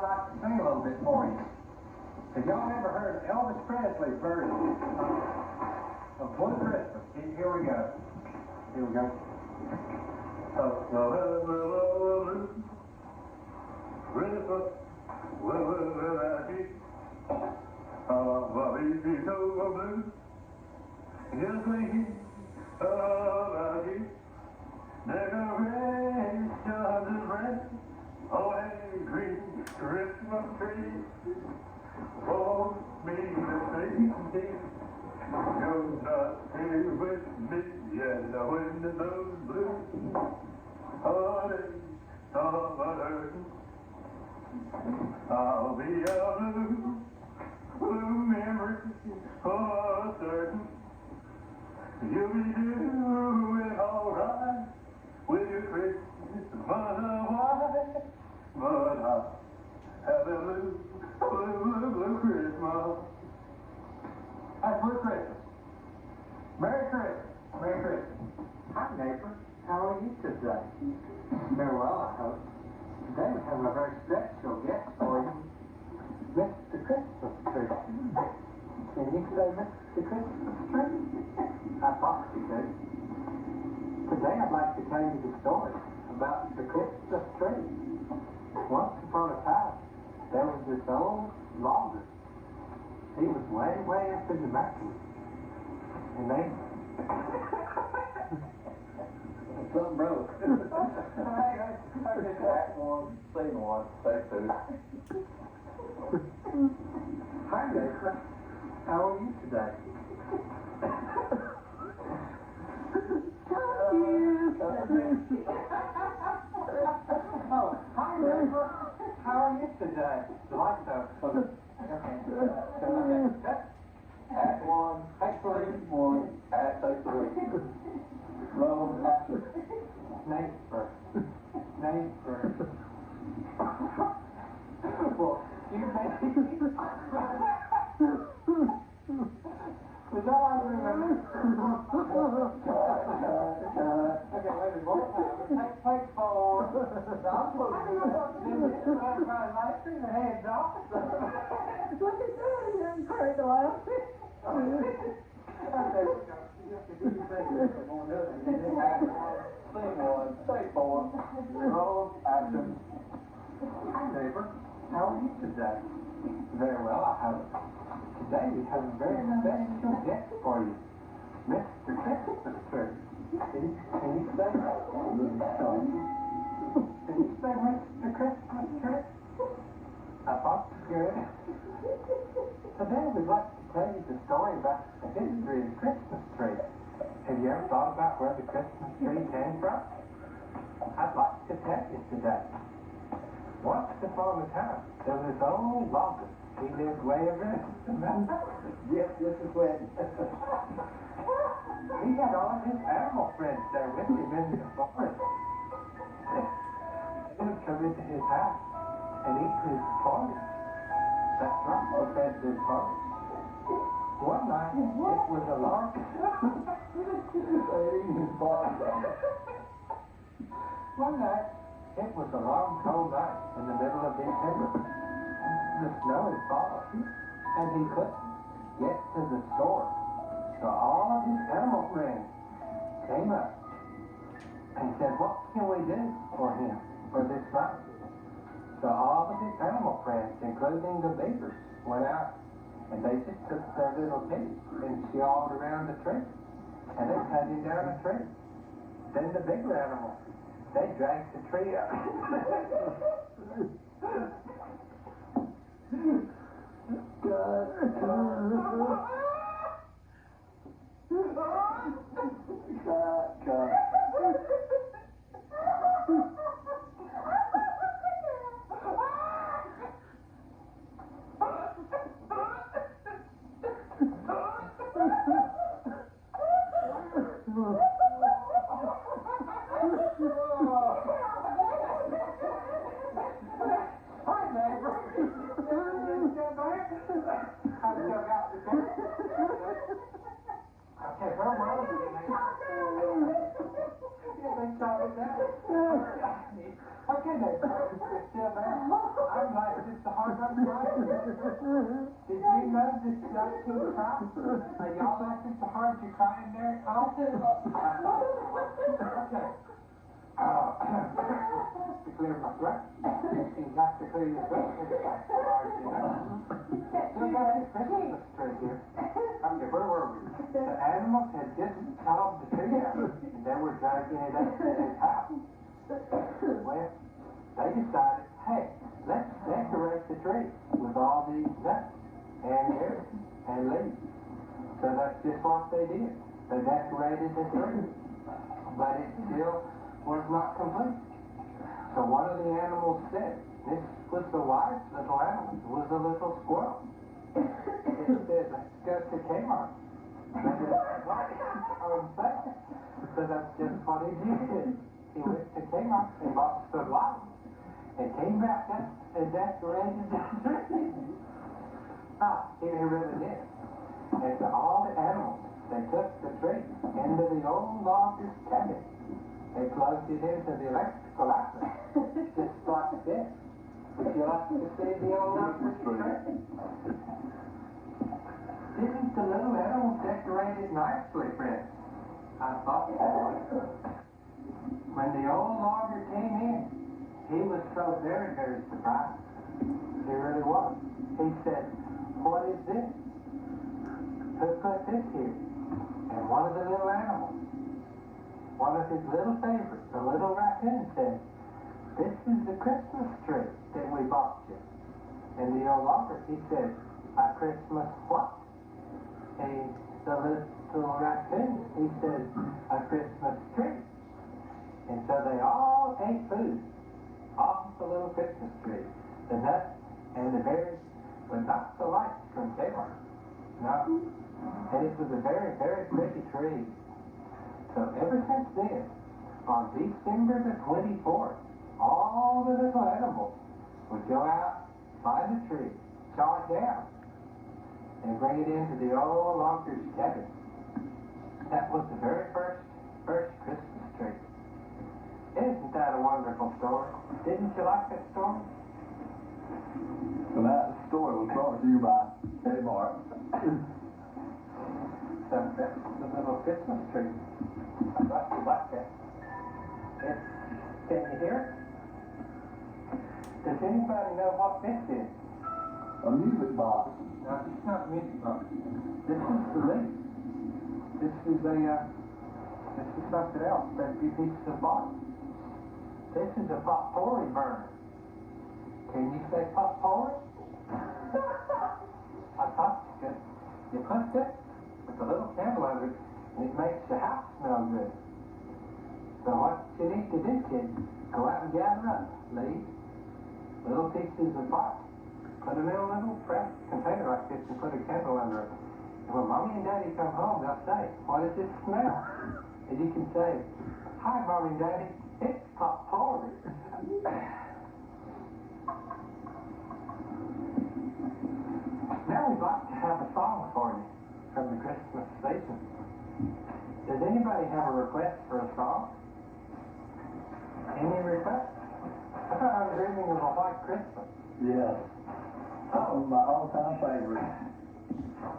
I'd like to sing a little bit for you. Have y'all ever heard Elvis Presley's version of Blue Christmas? Here we go. Here we go. Christmas, well, I did. My baby so blue. Just thinking about you. Decorations and red. Oh, hey, green Christmas tree. For me to see. You're not here with me. And the wind is so blue. Honey, summer. I'll be a blue memory for certain. You'll be doing alright with your Christmas white, but I'll have a blue Christmas. That's Blue Christmas. Merry Christmas. Merry Christmas. Hi, neighbor. How are you today? Very well, I hope. Today we have a very special guest for you, Mr. Christmas Tree. Can you say Mr. Christmas Tree? I thought you could. Today I'd like to tell you the story about the Christmas tree. Once upon a time, there was this old logger. He was way, way up in the mountains. And they... Something broke. I just act one, sing one, say two. Hi, neighbor. How are you today? Oh, hi, neighbor. How are you today? You like those? Act one, act three, one, act say three. Roll, act. Neighbor. Well, you may... Was that all you remember? Okay, wait one time. Take 4. I'm supposed to do that. I'm trying to knock your heads off. Look at that. You're great to laugh. Sing one, say 4. Roll, action. Hi, neighbor. How are you today? Very well, I hope. Today we have a very special guest for you, Mr. Christmas Tree. Can you say that? Can you say Mr. Christmas Tree? I thought you could. Today we'd like to tell you the story about the history of the Christmas tree. Have you ever thought about where the Christmas tree came from? I'd like to tell you today. Once upon a time, there was this old logger. He lived way over in the mountains. Yes, this is when. He had all of his animal friends there with him in the forest. They would come into his house and eat his porridge. That's right, they fed his porridge. One night, it was a long... One night, it was a long, cold night in the middle of December. The snow had fallen, and he couldn't get to the store. So all of his animal friends came up and said, what can we do for him for this night? So all of his animal friends, including the beavers, went out and they just took their little pigs and shawled around the tree. And they cut him down a tree. Then the bigger animals, they dragged the tree up. I'm like, it's the hard I'm crying. Did you know this young king cry? Are y'all like it's the hard you're crying there? Oh, okay. To clear my throat. Seems like to clear your throat. It's so hard, you know. Still got a Christmas tree here. Okay, where were we? The animals had just chopped the tree out, and they were dragging it up to his house. Well, they decided, hey, let's decorate the tree with all these nuts and berries and leaves. So that's just what they did. They decorated the tree, but it still was not complete. So one of the animals said, this was the wise little animal, it was a little squirrel. It said, let's go to Kmart. So that's just what he did. He went to Kmart and bought some lights and came back up and decorated the tree. He really did. And to all the animals, they took the tree into the old logger's cabin. They plugged it into the electrical outlet, just like this. Would you like to see the old logger's tree? Didn't the little animals decorate it nicely, friends? I thought so. When the old logger came in, he was so very, very surprised. He really was. He said, what is this? Who put this here? And one of the little animals, one of his little favorites, the little raccoon, said, this is the Christmas tree that we bought you. And the old logger, he said, a Christmas what? And the little raccoon, he said, a Christmas tree. And so they all ate food off the little Christmas tree. The nuts and the berries were not the lights from Kmart. No. And it was a very, very pretty tree. So ever since then, on December the 24th, all the little animals would go out, find the tree, saw it down, and bring it into the old logger's cabin. That was the very first Christmas tree. Isn't that a wonderful story? Didn't you like that story? So that story was brought to you by Kmart. So that's the little Christmas tree. I thought you liked that. Can you hear it? Does anybody know what this is? A music box. No, it's not a music box. This is the leaf. This is something else. That's a piece of bark. This is a potpourri burner. Can you say potpourri? I thought you could. You put this with a little candle under it, and it makes the house smell good. So what you need to do, kids, go out and gather up leaves, little pieces of bark, put them in a little fresh container like this and put a candle under it. And when Mommy and Daddy come home, they'll say, what does this smell? And you can say, hi, Mommy and Daddy, it's potpourri. Now we'd like to have a song for you from the Christmas season. Does anybody have a request for a song? Any requests? I thought I was dreaming of a white Christmas. Yes. That was my all-time favorite.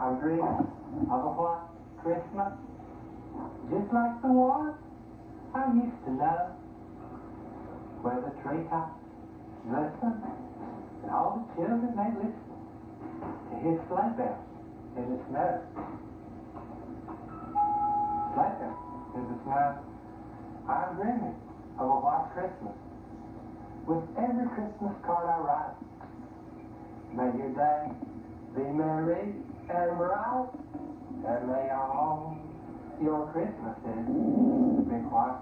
I'm dreaming of a white Christmas, just like the one I used to know, where the treetops glisten and all the children they listen to his sleigh bells in the snow. Sleigh bells in the snow. I'm dreaming of a white Christmas. With every Christmas card I write, may your day be merry and bright, and may all your Christmases be white.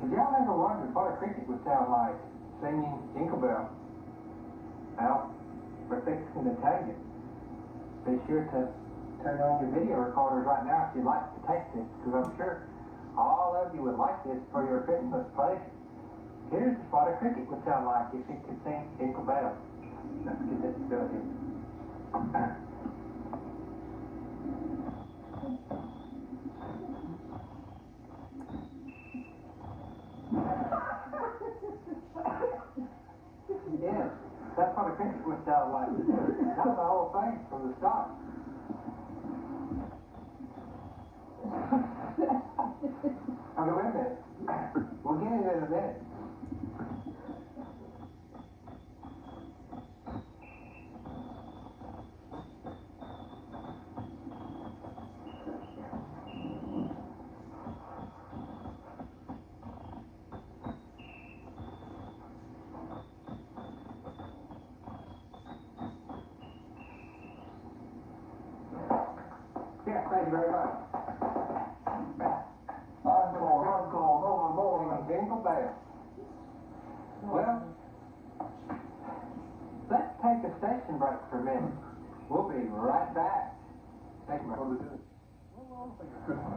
Have y'all ever wondered what a cricket would sound like singing Jingle Bells? Well, we're fixing to tell you. Be sure to turn on your video recorders right now if you'd like to take this, because I'm sure all of you would like this for your Christmas pleasure. Here's what a cricket would sound like if it could sing Jingle Bells. Let's get this going here. to finish it with like not the whole thing from the start. Okay, wait a minute. We'll get it in a minute. Yes, thank you very much. Jingle Bells. Well, let's take a station break for a minute. We'll be right back. Thank you,